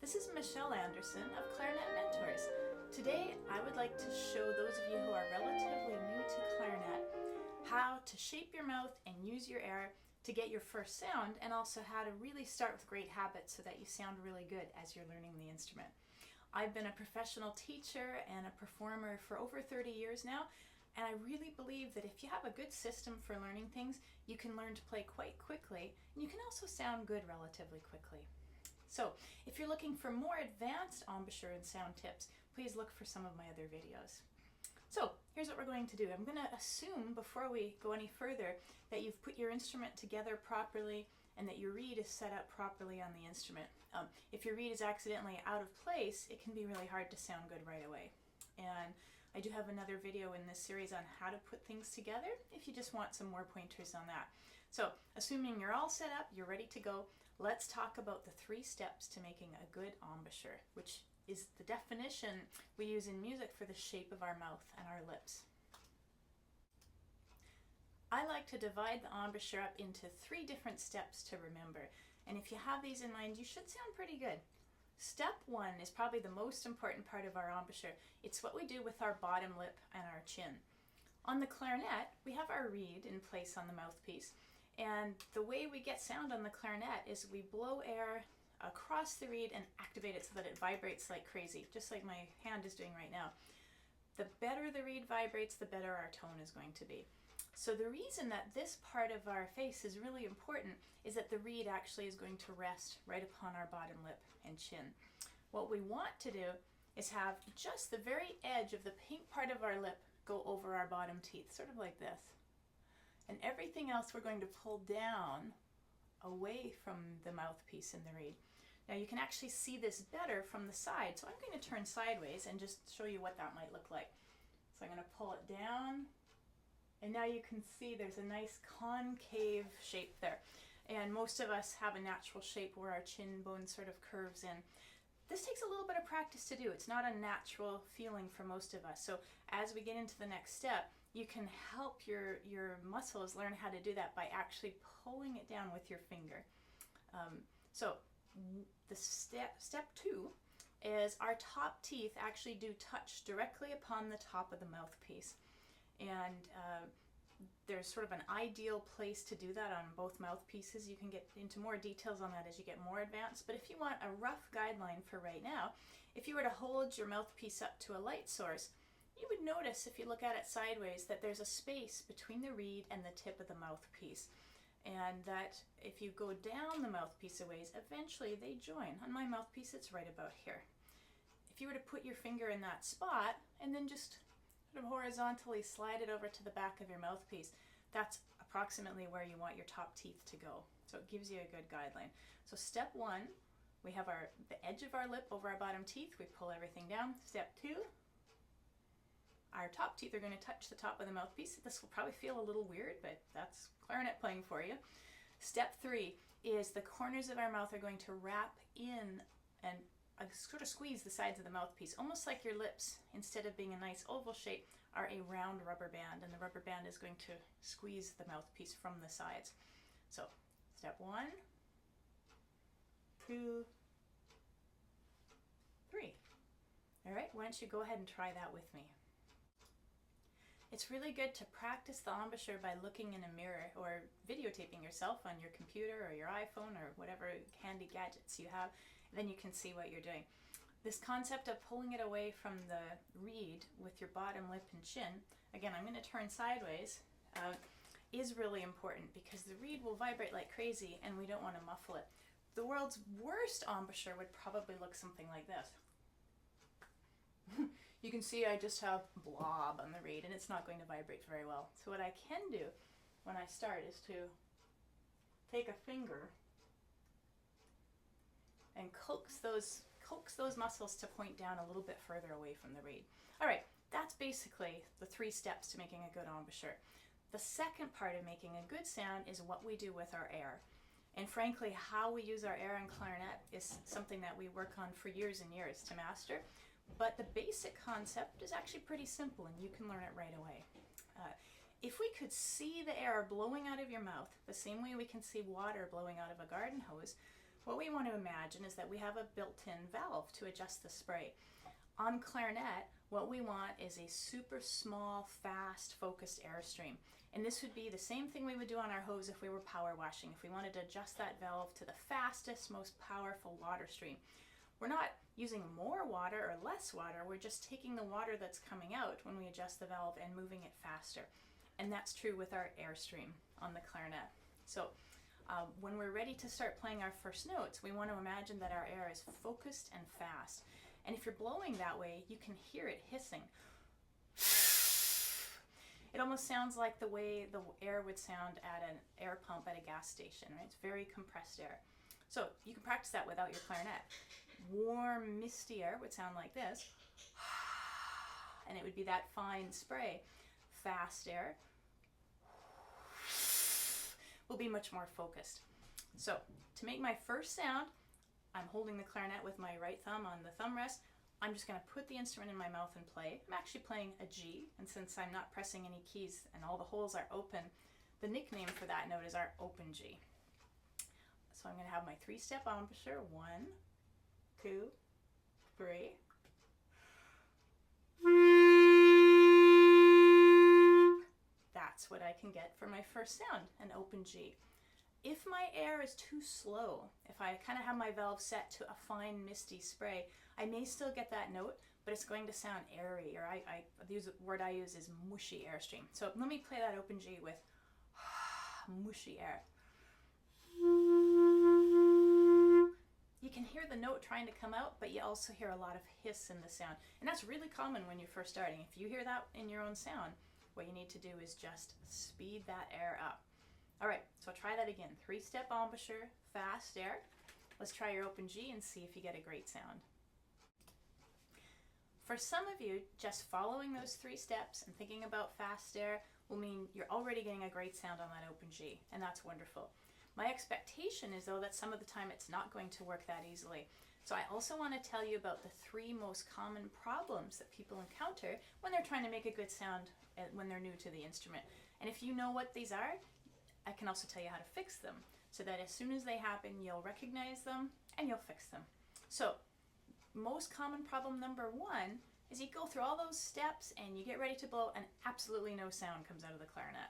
This is Michelle Anderson of Clarinet Mentors. Today I would like to show those of you who are relatively new to clarinet how to shape your mouth and use your air to get your first sound, and also how to really start with great habits so that you sound really good as you're learning the instrument. I've been a professional teacher and a performer for over 30 years now, and I really believe that if you have a good system for learning things, you can learn to play quite quickly, and you can also sound good relatively quickly. So if you're looking for more advanced embouchure and sound tips, please look for some of my other videos. So here's what we're going to do. I'm going to assume, before we go any further, that you've put your instrument together properly and that your reed is set up properly on the instrument. If your reed is accidentally out of place, it can be really hard to sound good right away. And I do have another video in this series on how to put things together if you just want some more pointers on that. So assuming you're all set up, you're ready to go, let's talk about the 3 steps to making a good embouchure, which is the definition we use in music for the shape of our mouth and our lips. I like to divide the embouchure up into 3 different steps to remember, and if you have these in mind, you should sound pretty good. Step 1 is probably the most important part of our embouchure. It's what we do with our bottom lip and our chin. On the clarinet, we have our reed in place on the mouthpiece, and the way we get sound on the clarinet is we blow air across the reed and activate it so that it vibrates like crazy, just like my hand is doing right now. The better the reed vibrates, the better our tone is going to be. So the reason that this part of our face is really important is that the reed actually is going to rest right upon our bottom lip and chin. What we want to do is have just the very edge of the pink part of our lip go over our bottom teeth, sort of like this. And everything else we're going to pull down away from the mouthpiece and the reed. Now you can actually see this better from the side, so I'm going to turn sideways and just show you what that might look like. So I'm going to pull it down, and now you can see there's a nice concave shape there. And most of us have a natural shape where our chin bone sort of curves in. This takes a little bit of practice to do. It's not a natural feeling for most of us. So as we get into the next step, you can help your muscles learn how to do that by actually pulling it down with your finger. So the step 2 is our top teeth actually do touch directly upon the top of the mouthpiece. And there's sort of an ideal place to do that on both mouthpieces. You can get into more details on that as you get more advanced, but if you want a rough guideline for right now, if you were to hold your mouthpiece up to a light source, you would notice, if you look at it sideways, that there's a space between the reed and the tip of the mouthpiece, and that if you go down the mouthpiece a ways, eventually they join. On my mouthpiece, it's right about here. If you were to put your finger in that spot and then just sort of horizontally slide it over to the back of your mouthpiece, that's approximately where you want your top teeth to go. So it gives you a good guideline. So step 1, we have the edge of our lip over our bottom teeth. We pull everything down. Step 2, our top teeth are going to touch the top of the mouthpiece. This will probably feel a little weird, but that's clarinet playing for you. Step 3 is the corners of our mouth are going to wrap in and sort of squeeze the sides of the mouthpiece, almost like your lips, instead of being a nice oval shape, are a round rubber band, and the rubber band is going to squeeze the mouthpiece from the sides. So step 1, 2, 3. All right, why don't you go ahead and try that with me. It's really good to practice the embouchure by looking in a mirror or videotaping yourself on your computer or your iPhone or whatever handy gadgets you have, and then you can see what you're doing. This concept of pulling it away from the reed with your bottom lip and chin, again, I'm going to turn sideways, is really important because the reed will vibrate like crazy and we don't want to muffle it. The world's worst embouchure would probably look something like this. You can see I just have blob on the reed and it's not going to vibrate very well. So what I can do when I start is to take a finger and coax those muscles to point down a little bit further away from the reed. All right, that's basically the 3 steps to making a good embouchure. The second part of making a good sound is what we do with our air. And frankly, how we use our air in clarinet is something that we work on for years and years to master. But the basic concept is actually pretty simple and you can learn it right away. If we could see the air blowing out of your mouth the same way we can see water blowing out of a garden hose, what we want to imagine is that we have a built-in valve to adjust the spray. On clarinet, what we want is a super small, fast, focused airstream. And this would be the same thing we would do on our hose if we were power washing, if we wanted to adjust that valve to the fastest, most powerful water stream. We're not using more water or less water, we're just taking the water that's coming out when we adjust the valve and moving it faster. And that's true with our airstream on the clarinet. So when we're ready to start playing our first notes, we want to imagine that our air is focused and fast. And if you're blowing that way, you can hear it hissing. It almost sounds like the way the air would sound at an air pump at a gas station, right? It's very compressed air. So you can practice that without your clarinet. Warm, misty air would sound like this. And it would be that fine spray. Fast air will be much more focused. So to make my first sound, I'm holding the clarinet with my right thumb on the thumb rest. I'm just going to put the instrument in my mouth and play. I'm actually playing a G, and since I'm not pressing any keys and all the holes are open, the nickname for that note is our open G. So I'm going to have my 3-step embouchure. 1, 2, 3. That's what I can get for my first sound, an open G. If my air is too slow, if I kind of have my valve set to a fine misty spray, I may still get that note, but it's going to sound airy, or the word I use is mushy airstream. So let me play that open G with mushy air. You can hear the note trying to come out, but you also hear a lot of hiss in the sound. And that's really common when you're first starting. If you hear that in your own sound, what you need to do is just speed that air up. All right, so try that again. 3-step embouchure, fast air. Let's try your open G and see if you get a great sound. For some of you, just following those 3 steps and thinking about fast air will mean you're already getting a great sound on that open G, and that's wonderful. My expectation is, though, that some of the time it's not going to work that easily. So I also want to tell you about the 3 most common problems that people encounter when they're trying to make a good sound when they're new to the instrument. And if you know what these are, I can also tell you how to fix them, so that as soon as they happen, you'll recognize them and you'll fix them. So, most common problem number 1 is you go through all those steps and you get ready to blow and absolutely no sound comes out of the clarinet.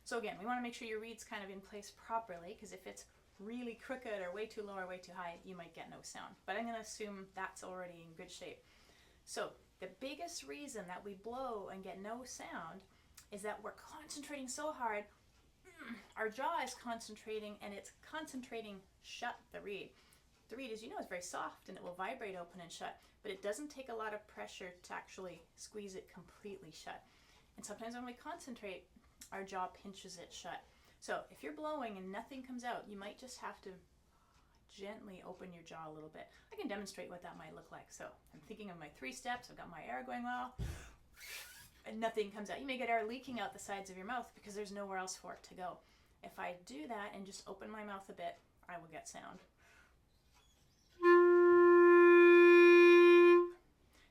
So again, we want to make sure your reed's kind of in place properly, because if it's really crooked or way too low or way too high, you might get no sound. But I'm going to assume that's already in good shape. So the biggest reason that we blow and get no sound is that we're concentrating so hard. Our jaw is concentrating, and it's concentrating shut the reed. The reed, as you know, is very soft and it will vibrate open and shut, but it doesn't take a lot of pressure to actually squeeze it completely shut. And sometimes when we concentrate, our jaw pinches it shut. So if you're blowing and nothing comes out, you might just have to gently open your jaw a little bit. I can demonstrate what that might look like. So I'm thinking of my 3 steps. I've got my air going well, and nothing comes out. You may get air leaking out the sides of your mouth because there's nowhere else for it to go. If I do that and just open my mouth a bit, I will get sound.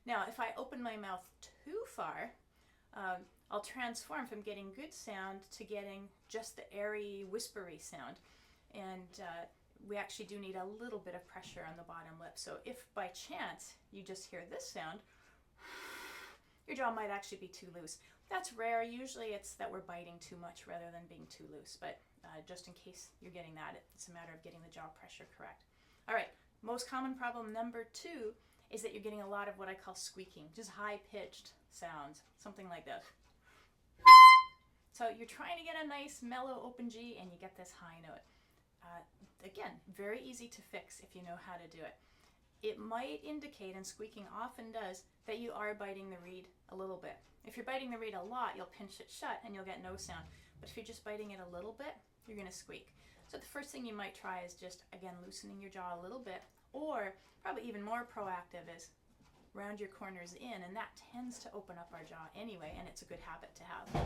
Now, if I open my mouth too far, I'll transform from getting good sound to getting just the airy, whispery sound. And we actually do need a little bit of pressure on the bottom lip. So if by chance you just hear this sound, your jaw might actually be too loose. That's rare. Usually it's that we're biting too much rather than being too loose. But just in case you're getting that, it's a matter of getting the jaw pressure correct. All right, most common problem number 2 is that you're getting a lot of what I call squeaking, just high-pitched sounds, something like this. So you're trying to get a nice mellow open G and you get this high note. Again, very easy to fix if you know how to do it. It might indicate, and squeaking often does, that you are biting the reed a little bit. If you're biting the reed a lot, you'll pinch it shut and you'll get no sound. But if you're just biting it a little bit, you're going to squeak. So the first thing you might try is just, again, loosening your jaw a little bit, or probably even more proactive is round your corners in, and that tends to open up our jaw anyway, and it's a good habit to have.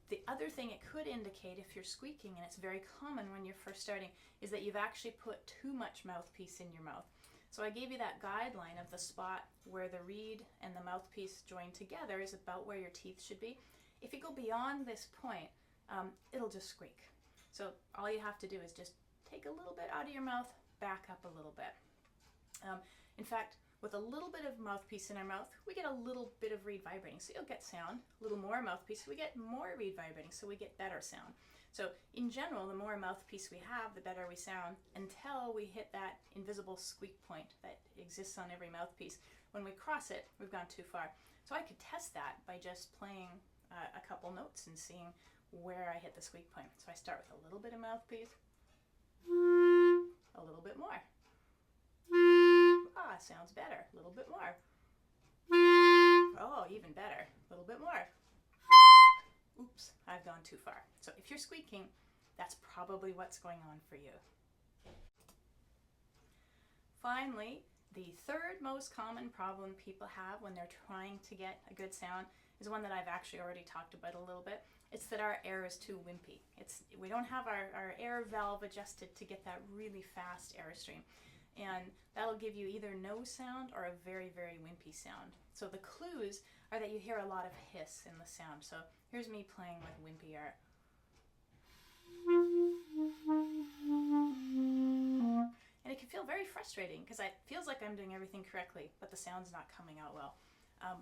The other thing it could indicate if you're squeaking, and it's very common when you're first starting, is that you've actually put too much mouthpiece in your mouth. So I gave you that guideline of the spot where the reed and the mouthpiece join together is about where your teeth should be. If you go beyond this point, it'll just squeak. So all you have to do is just take a little bit out of your mouth, back up a little bit. In fact, with a little bit of mouthpiece in our mouth, we get a little bit of reed vibrating, so you'll get sound. A little more mouthpiece, we get more reed vibrating, so we get better sound. So in general, the more mouthpiece we have, the better we sound, until we hit that invisible squeak point that exists on every mouthpiece. When we cross it, we've gone too far. So I could test that by just playing a couple notes and seeing where I hit the squeak point. So I start with a little bit of mouthpiece, a little bit more. Ah, sounds better. A little bit more. Oh, even better. A little bit more. Oops, I've gone too far. So if you're squeaking, that's probably what's going on for you. Finally, the third most common problem people have when they're trying to get a good sound is one that I've actually already talked about a little bit. It's that our air is too wimpy. We don't have our air valve adjusted to get that really fast airstream. And that'll give you either no sound or a very, very wimpy sound. So the clues are that you hear a lot of hiss in the sound. So here's me playing with wimpy air. And it can feel very frustrating because it feels like I'm doing everything correctly, but the sound's not coming out well.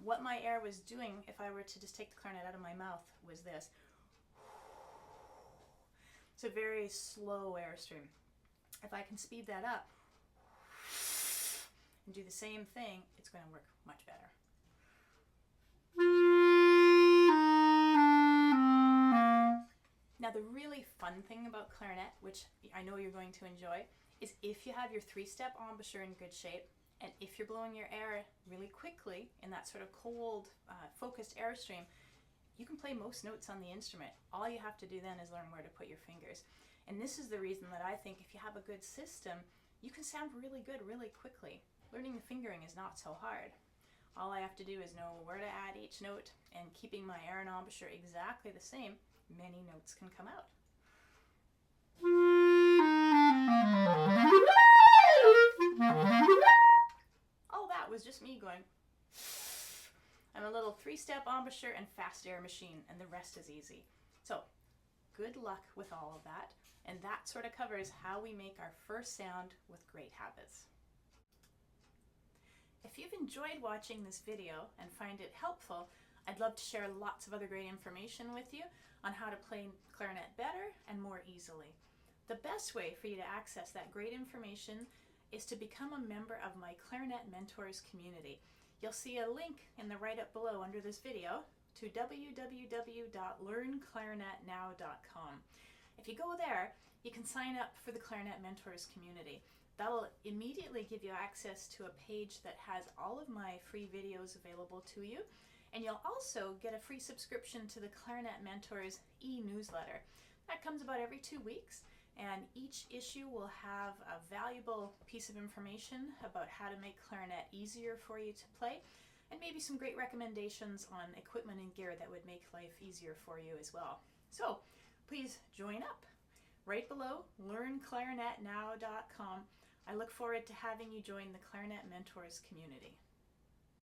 What my air was doing, if I were to just take the clarinet out of my mouth, was this. It's a very slow airstream. If I can speed that up and do the same thing, it's going to work much better. Now the really fun thing about clarinet, which I know you're going to enjoy, is if you have your three-step embouchure in good shape, and if you're blowing your air really quickly in that sort of cold, focused airstream, you can play most notes on the instrument. All you have to do then is learn where to put your fingers. And this is the reason that I think if you have a good system, you can sound really good really quickly. Learning the fingering is not so hard. All I have to do is know where to add each note, and keeping my air and embouchure exactly the same, many notes can come out. All that was just me going. I'm a little three-step embouchure and fast air machine, and the rest is easy. So good luck with all of that, and that sort of covers how we make our first sound with great habits. If you've enjoyed watching this video and find it helpful, I'd love to share lots of other great information with you on how to play clarinet better and more easily. The best way for you to access that great information is to become a member of my Clarinet Mentors community. You'll see a link in the write-up below under this video to www.learnclarinetnow.com. If you go there, you can sign up for the Clarinet Mentors community. That'll immediately give you access to a page that has all of my free videos available to you. And you'll also get a free subscription to the Clarinet Mentors e-newsletter. That comes about every 2 weeks, and each issue will have a valuable piece of information about how to make clarinet easier for you to play, and maybe some great recommendations on equipment and gear that would make life easier for you as well. So please join up. Right below, learnclarinetnow.com. I look forward to having you join the Clarinet Mentors community.